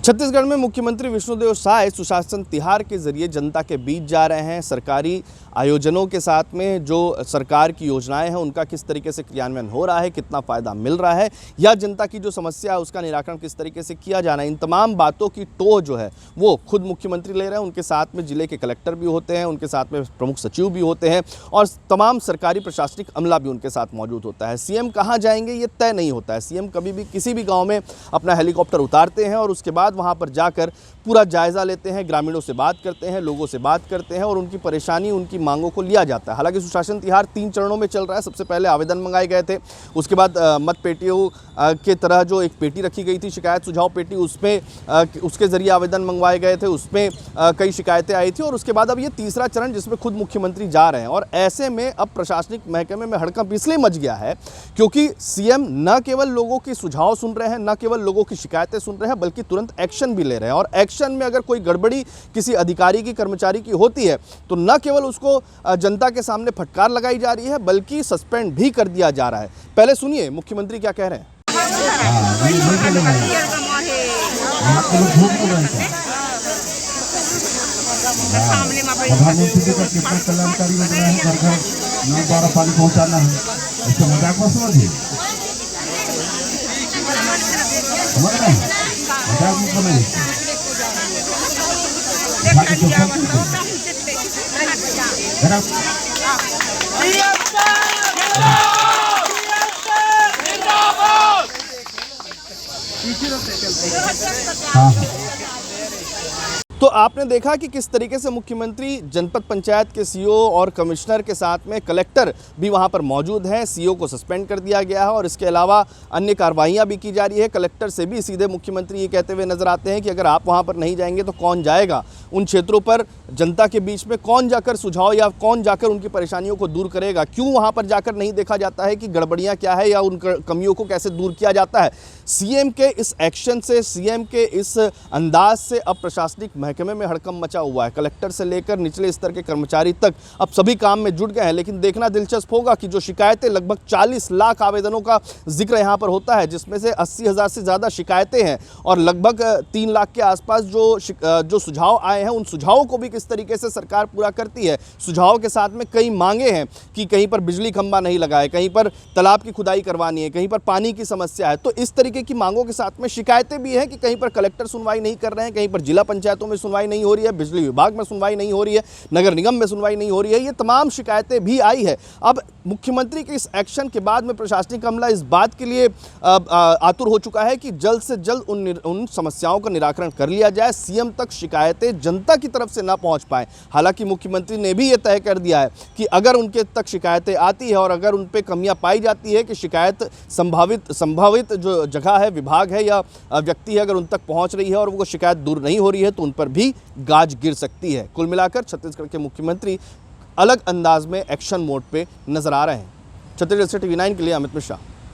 छत्तीसगढ़ में मुख्यमंत्री विष्णुदेव साय सुशासन तिहार के जरिए जनता के बीच जा रहे हैं। सरकारी आयोजनों के साथ में जो सरकार की योजनाएं हैं उनका किस तरीके से क्रियान्वयन हो रहा है, कितना फ़ायदा मिल रहा है, या जनता की जो समस्या है उसका निराकरण किस तरीके से किया जाना है, इन तमाम बातों की टोह जो है वो खुद मुख्यमंत्री ले रहे हैं। उनके साथ में जिले के कलेक्टर भी होते हैं, उनके साथ में प्रमुख सचिव भी होते हैं और तमाम सरकारी प्रशासनिक अमला भी उनके साथ मौजूद होता है। सीएम कहाँ जाएंगे ये तय नहीं होता है। सीएम कभी भी किसी भी गाँव में अपना हेलीकॉप्टर उतारते हैं और उसके बाद वहाँ पर जाकर पूरा जायज़ा लेते हैं, ग्रामीणों से बात करते हैं, लोगों से बात करते हैं और उनकी परेशानी, उनकी मांगों को लिया जाता है। हालांकि सुशासन तिहार 3 चरणों में चल रहा है। सबसे पहले आवेदन मंगाए गए थे, उसके बाद मत पेटियों के तरह जो एक पेटी रखी गई थी, शिकायत सुझाव पेटी, उसमें उसके ज़रिए आवेदन मंगवाए गए थे, उसमें कई शिकायतें आई थी और उसके बाद अब ये तीसरा चरण जिसमें खुद मुख्यमंत्री जा रहे हैं। और ऐसे में अब प्रशासनिक महकमे में हड़कंप इसलिए मच गया है क्योंकि सीएम न केवल लोगों के सुझाव सुन रहे हैं, न केवल लोगों की शिकायतें सुन रहे हैं, बल्कि तुरंत एक्शन भी ले रहे हैं। और एक्शन में अगर कोई गड़बड़ी किसी अधिकारी की, कर्मचारी की होती है तो न केवल उसको जनता के सामने फटकार लगाई जा रही है बल्कि सस्पेंड भी कर दिया जा रहा है। पहले सुनिए मुख्यमंत्री क्या कह रहे हैं। प्रधानमंत्री का कितना कल्याणकारी योजना है, घर घर नल द्वारा पानी पहुंचाना है, इसका मजाक मत समझिए, समझ रहे हैं, मजाक मत बनाइए। हाँ हाँ, तो आपने देखा कि किस तरीके से मुख्यमंत्री जनपद पंचायत के सीईओ और कमिश्नर के साथ में कलेक्टर भी वहां पर मौजूद हैं। सीईओ को सस्पेंड कर दिया गया है और इसके अलावा अन्य कार्रवाइयां भी की जा रही है। कलेक्टर से भी सीधे मुख्यमंत्री ये कहते हुए नजर आते हैं कि अगर आप वहां पर नहीं जाएंगे तो कौन जाएगा उन क्षेत्रों पर, जनता के बीच में कौन जाकर सुझाव या कौन जाकर उनकी परेशानियों को दूर करेगा। क्यों वहाँ पर जाकर नहीं देखा जाता है कि गड़बड़ियाँ क्या है या उन कमियों को कैसे दूर किया जाता है। सीएम के इस एक्शन से, सीएम के इस अंदाज से अब प्रशासनिक महकमे में हड़कंप मचा हुआ है। कलेक्टर से लेकर निचले स्तर के कर्मचारी तक अब सभी काम में जुट गए हैं। लेकिन देखना दिलचस्प होगा कि जो शिकायतें, लगभग 40 लाख आवेदनों का जिक्र यहाँ पर होता है, जिसमें से 80,000 से ज़्यादा शिकायतें हैं और लगभग 3 लाख के आसपास जो सुझाव आए हैं, उन सुझावों को भी किस तरीके से सरकार पूरा करती है। सुझाव के साथ में कई मांगे हैं कि कहीं पर बिजली खंभा नहीं लगा है, कहीं पर तालाब की खुदाई करवानी है, कहीं पर पानी की समस्या है। तो इस तरीके की मांगों के साथ में शिकायतें भी हैं कि कहीं पर कलेक्टर सुनवाई नहीं कर रहे हैं, कहीं पर जिला पंचायतों में सुनवाई नहीं हो रही है, बिजली विभाग में सुनवाई नहीं हो रही है, नगर निगम में सुनवाई नहीं हो रही है। ये तमाम शिकायतें भी आई है। अब मुख्यमंत्री के इस एक्शन के बाद में प्रशासनिक अमला इस बात के लिए आतुर हो चुका है कि जल्द से जल्द उन समस्याओं का निराकरण कर लिया जाए, सीएम तक शिकायतें जनता की तरफ से ना पहुंच पाए। हालांकि मुख्यमंत्री ने भी ये तय कर दिया है कि अगर उनके तक शिकायतें आती है और अगर उन पे कमियां पाई जाती है कि शिकायत संभावित जो जगह है, विभाग है या व्यक्ति है, अगर उन तक पहुंच रही है और वो शिकायत दूर नहीं हो रही है तो उन पर भी गाज गिर सकती है। कुल मिलाकर छत्तीसगढ़ के मुख्यमंत्री अलग अंदाज में एक्शन मोड पे नजर आ रहे हैं। छत्तीसगढ़ से TV9 के लिए अमित मिश्रा।